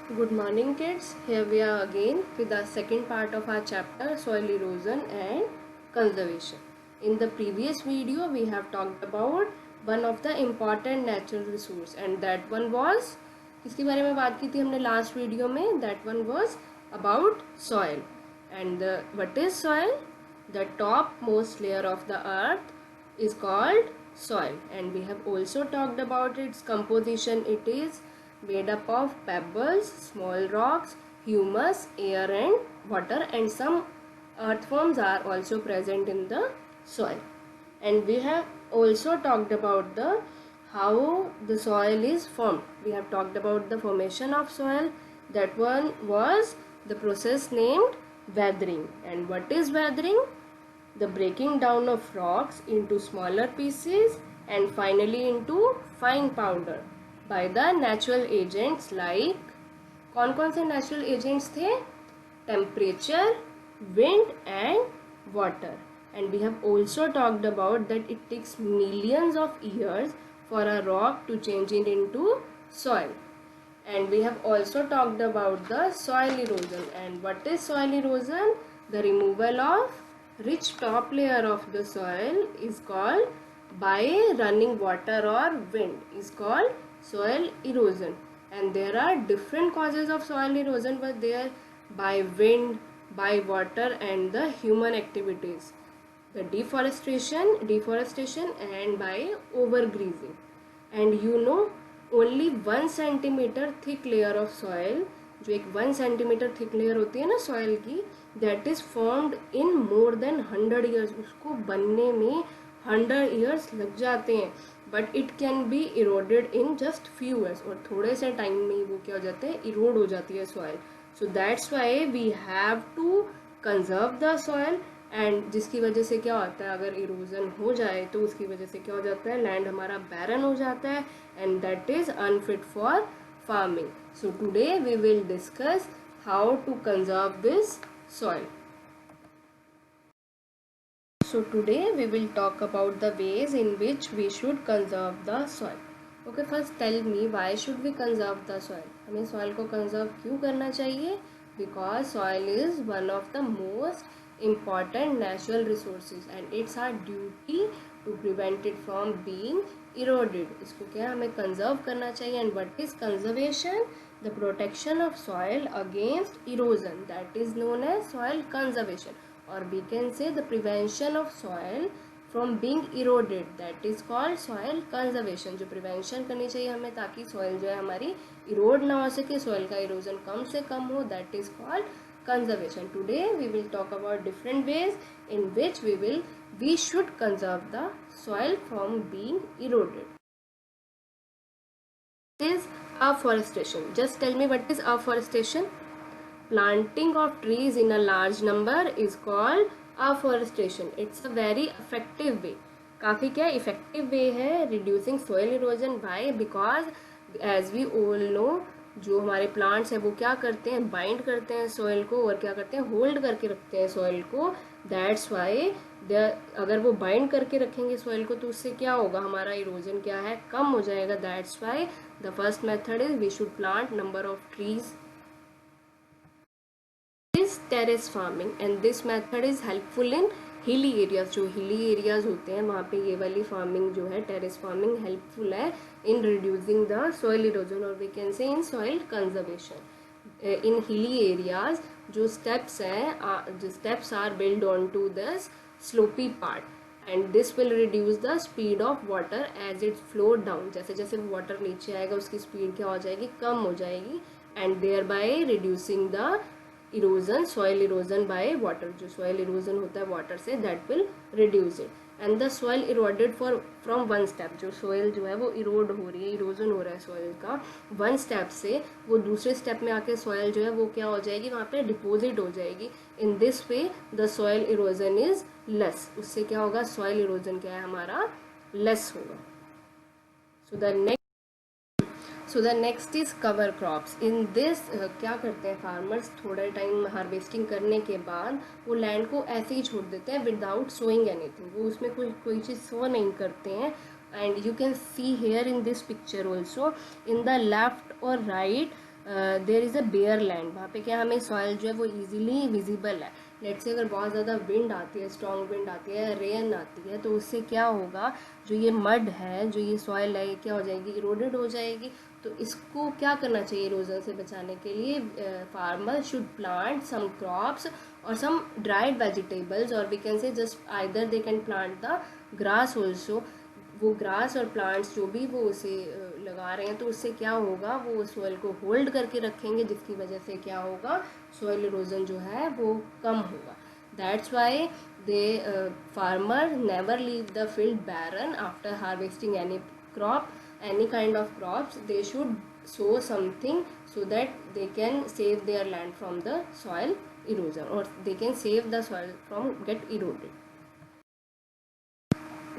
Good morning kids, here we are again with the second part of our chapter soil erosion and conservation. In the previous video we have talked about one of the important natural resource and that one was किसके बारे में बात की थी हमने last video में that one was about soil and what is soil? The topmost layer of the earth is called soil and we have also talked about its composition. It is made up of pebbles, small rocks, humus, air and water, and some earthworms are also present in the soil. And we have also talked about the how the soil is formed. We have talked about the formation of soil. That one was the process named weathering. And what is weathering? The breaking down of rocks into smaller pieces and finally into fine powder by the natural agents like कौन से natural agents थे? Temperature, wind and water. And we have also talked about that it takes millions of years for a rock to change it into soil. And we have also talked about the soil erosion. And what is soil erosion? The removal of rich top layer of the soil is called by running water or wind is called soil erosion. And there are different causes of soil erosion, but they are by wind, by water and the human activities. The deforestation and by overgrazing. And only 1 centimeter thick layer of soil, जो एक 1 centimeter thick layer होती है ना soil की, that is formed in more than 100 years. उसको बनने में 100 years लग जाते हैं, but it can be eroded in just few years. और थोड़े से टाइम में ही वो क्या हो जाते हैं, erode हो जाती है soil. So that's why we have to conserve the soil. And जिसकी वजह से क्या होता है, अगर इरोजन हो जाए तो उसकी वजह से क्या हो जाता है, लैंड हमारा बैरन हो जाता है and that is unfit for farming. So today we will discuss how to conserve this soil. So today we will talk about the ways in which we should conserve the soil. Okay, first tell me why should we conserve the soil? हमें soil को conserve क्यों करना चाहिए? Because soil is one of the most important natural resources and it's our duty to prevent it from being eroded. इसको क्या हमें conserve करना चाहिए. And what is conservation? The protection of soil against erosion, that is known as soil conservation. Or we can say the prevention of soil from being eroded, that is called soil conservation. जो prevention करनी चाहिए हमें ताकि soil जो है हमारी erode ना हो सके, soil का erosion कम से कम हो, that is called conservation. Today we will talk about different ways in which we should conserve the soil from being eroded. This is afforestation. Just tell me what is afforestation? Planting of trees in a large number is called afforestation. It's a very effective way. काफ़ी क्या effective way है reducing soil erosion. Why? Because as we all know, जो हमारे plants हैं वो क्या करते हैं, bind करते हैं soil को और क्या करते हैं, hold करके रखते हैं soil को. That's why अगर वो bind करके रखेंगे soil को तो उससे क्या होगा, हमारा erosion क्या है, कम हो जाएगा. That's why the first method is we should plant number of trees. Is terrace farming and this method is helpful in hilly areas. जो hilly areas होते हैं वहाँ पे ये वाली farming जो है terrace farming helpful है in reducing the soil erosion or we can say in soil conservation. In hilly areas जो steps हैं, जो steps are built onto this slopy part and this will reduce the speed of water as it flow down. जैसे जैसे water नीचे आएगा उसकी speed क्या हो जाएगी, कम हो जाएगी and thereby reducing the erosion, soil erosion by water. जो soil erosion होता है water से, that will reduce it. And the soil eroded from one step. जो soil जो है वो erode हो रही है, erosion हो रहा है soil का one step से, वो दूसरे step में आके soil जो है वो क्या हो जाएगी, वहाँ पे deposit हो जाएगी. In this way the soil erosion is less. उससे क्या होगा, soil erosion क्या है हमारा less होगा. So the next is cover crops. In this क्या करते हैं farmers, थोड़ा टाइम हार्वेस्टिंग करने के बाद वो लैंड को ऐसे ही छोड़ देते हैं विदाउट सोइंग एनीथिंग. वो उसमें कोई चीज़ सो नहीं करते हैं. And you can see here in this picture also, in the left और right there is a bare land, वहाँ पे क्या हमें सॉइल जो है वो इजीली विजिबल है। लेट्स से अगर बहुत ज़्यादा विंड आती है, स्ट्रॉन्ग विंड आती है, रेन आती है, तो उससे क्या होगा, जो ये मड है, जो ये सॉइल है, क्या हो जाएगी, इरोडेड हो जाएगी। तो इसको क्या करना चाहिए इरोजन से बचाने के लिए, farmer should plant some crops और सम ड्राइड वेजिटेबल्स, और we can say just either they can plant the grass also. वो ग्रास और प्लांट्स जो भी वो उसे लगा रहे हैं, तो उससे क्या होगा, वो सॉइल को होल्ड करके रखेंगे, जिसकी वजह से क्या होगा, सॉइल इरोजन जो है वो कम होगा। That's why the farmer never leave the field barren after harvesting any crop, any kind of crops. They should sow something so that they can save their land from the soil erosion, or they can save the soil from get eroded.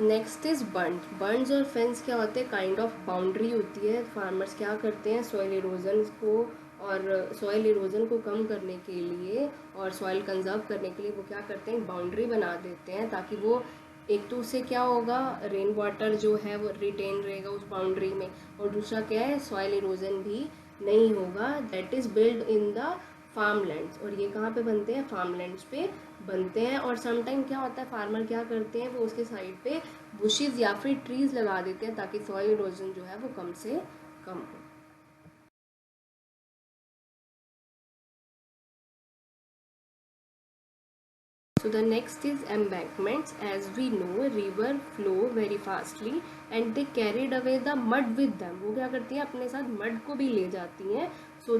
Next is बंड्स और fence क्या होते हैं, kind of boundary होती है। Farmers क्या करते हैं, soil erosion को और सॉइल इरोजन को कम करने के लिए और सॉइल कंजर्व करने के लिए वो क्या करते हैं, बाउंड्री बना देते हैं, ताकि वो एक तो उससे क्या होगा, रेन वाटर जो है वो रिटेन रहेगा उस बाउंड्री में, और दूसरा क्या है, सॉइल इरोजन भी नहीं होगा। That is build in the farmlands, और ये कहाँ पे बनते हैं, फार्मलैंड्स पे बनते हैं। और समटाइम क्या होता है, फार्मर क्या करते हैं, वो उसके साइड पे बुशेस या फिर ट्रीज लगा देते हैं, ताकि सॉइल इरोजन जो है वो कम से कम हो। So the next is embankments. As we know, river flow very fastly and they carried away the mud with them. वो क्या करती हैं, अपने साथ मड को भी ले जाती हैं। So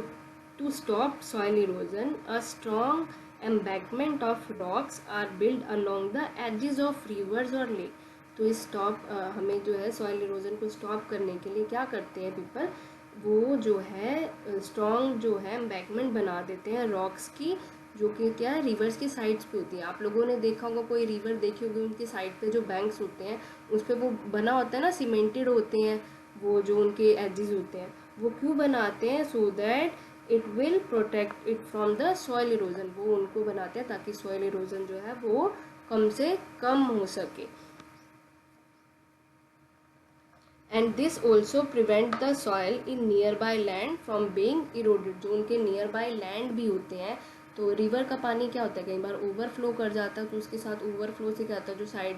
to stop soil erosion, a strong embankment of rocks are built along the edges of rivers or lake. तो इस हमें जो है सॉइल इरोजन को स्टॉप करने के लिए क्या करते हैं पीपल, वो जो है स्ट्रॉन्ग जो है एम्बैंकमेंट बना देते हैं रॉक्स की, जो कि क्या है, रिवर्स की साइड्स पे होती है। आप लोगों ने देखा होगा, कोई रिवर देखी होगी, उनकी साइड पे जो बैंक्स होते हैं उस पर वो बना होता है ना, सीमेंटेड होते हैं, वो जो उनके एजेस होते हैं, वो क्यों बनाते हैं, so that it will protect it from the soil erosion. वो उनको बनाते हैं ताकि सॉइल इरोजन जो है वो कम से कम हो सके। And this also prevent the soil in near by land from being eroded. जो उनके नियर बाय लैंड भी होते हैं, तो रिवर का पानी क्या होता है, कई बार ओवरफ्लो कर जाता है, तो उसके साथ ओवरफ्लो से क्या होता है, जो साइड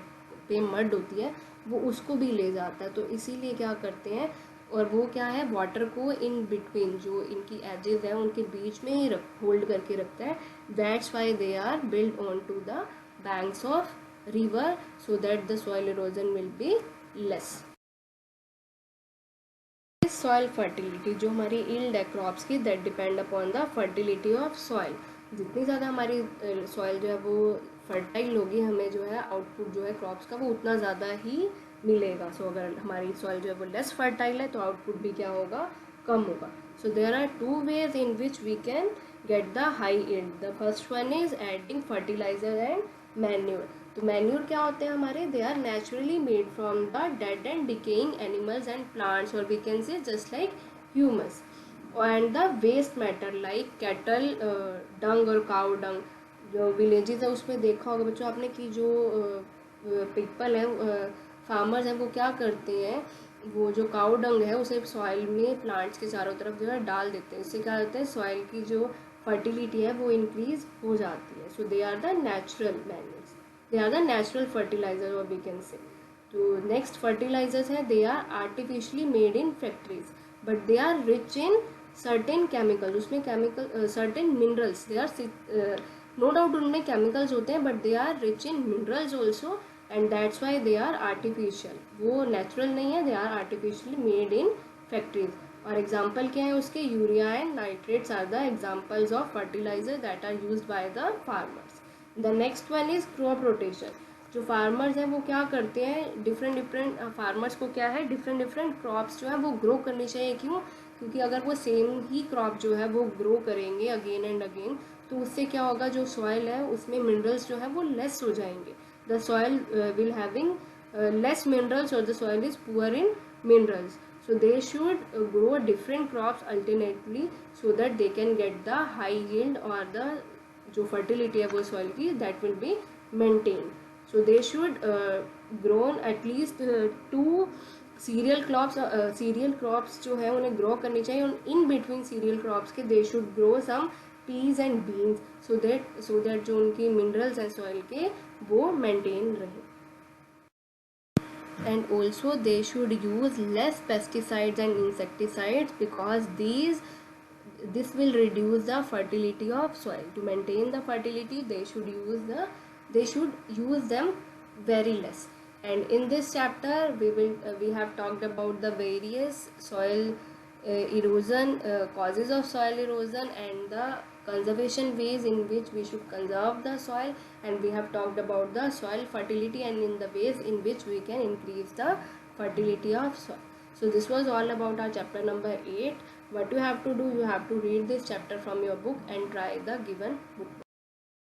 पे मड होती है वो उसको भी ले जाता है। तो इसीलिए क्या करते हैं, और वो क्या है, वाटर को इन बिटवीन जो इनकी एजेस है उनके बीच में ही होल्ड करके रखता है। That's why they are build on to the banks of river, so that the soil erosion will be less. Soil fertility, जो हमारी ईल्ड है क्रॉप्स की, that depend upon the fertility of soil. जितनी ज़्यादा हमारी सॉइल जो है वो फर्टाइल होगी, हमें जो है आउटपुट जो है क्रॉप्स का वो उतना ज़्यादा ही मिलेगा। सो अगर हमारी सॉइल जो है वो लेस फर्टाइल है, तो आउटपुट भी क्या होगा, कम होगा। So there are two ways in which we can get the high yield. The first one is adding fertiliser and manure. तो मैन्योर क्या होते हैं हमारे, they are naturally made from the dead and decaying animals and plants, और we can say just like humus. And the waste matter like cattle dung और cow डंग। जो villages है उसमें देखा होगा बच्चों आपने कि जो पीपल हैं, फार्मर्स हैं, वो क्या करते हैं, वो जो काउ डंग है उसे सॉइल में प्लांट्स के चारों तरफ जो है डाल देते हैं। इससे क्या होता है, सॉइल की जो फर्टिलिटी है वो इंक्रीज हो जाती है। So they are the natural manures, they are the natural fertilizer, or we can say. तो next fertilizers है, they are artificially made in factories but they are rich in certain chemicals. उसमें chemical certain minerals, they are no doubt उनमें chemicals होते हैं but they are rich in minerals also, and that's why they are artificial. वो natural नहीं है, they are artificially made in factories. और example क्या है उसके, urea and nitrates are the examples of fertiliser that are used by the farmers. The next one is crop rotation. जो farmers हैं वो क्या करते हैं, डिफरेंट फार्मर्स को क्या है, डिफरेंट क्रॉप्स जो है वो ग्रो करनी चाहिए। क्यों, क्योंकि अगर वो सेम ही क्रॉप जो है वो ग्रो करेंगे अगेन एंड अगेन, तो उससे क्या होगा, जो सॉइल है उसमें मिनरल्स जो है वो लेस हो जाएंगे। The soil will having less minerals, और the soil is poor in minerals. So they should grow different crops alternately so that they can get the high yield, or the जो fertility है वो soil की that will be maintained. So they should grow at least 2 cereal crops जो है उन्हें grow करनी चाहिए, और इन बिटवीन सीरियल क्रॉप्स के they should grow some peas and beans, so that जो उनकी मिनरल्स हैं सॉइल के वो मेंटेन रहे. And also they should use less pesticides and insecticides, because this will reduce the fertility of soil. To maintain the fertility, they should use them very less. And in this chapter we have talked about the various soil erosion, causes of soil erosion, and the conservation ways in which we should conserve the soil, and we have talked about the soil fertility and in the ways in which we can increase the fertility of soil. So this was all about our chapter number 8. What you have to do, you have to read this chapter from your book and try the given book.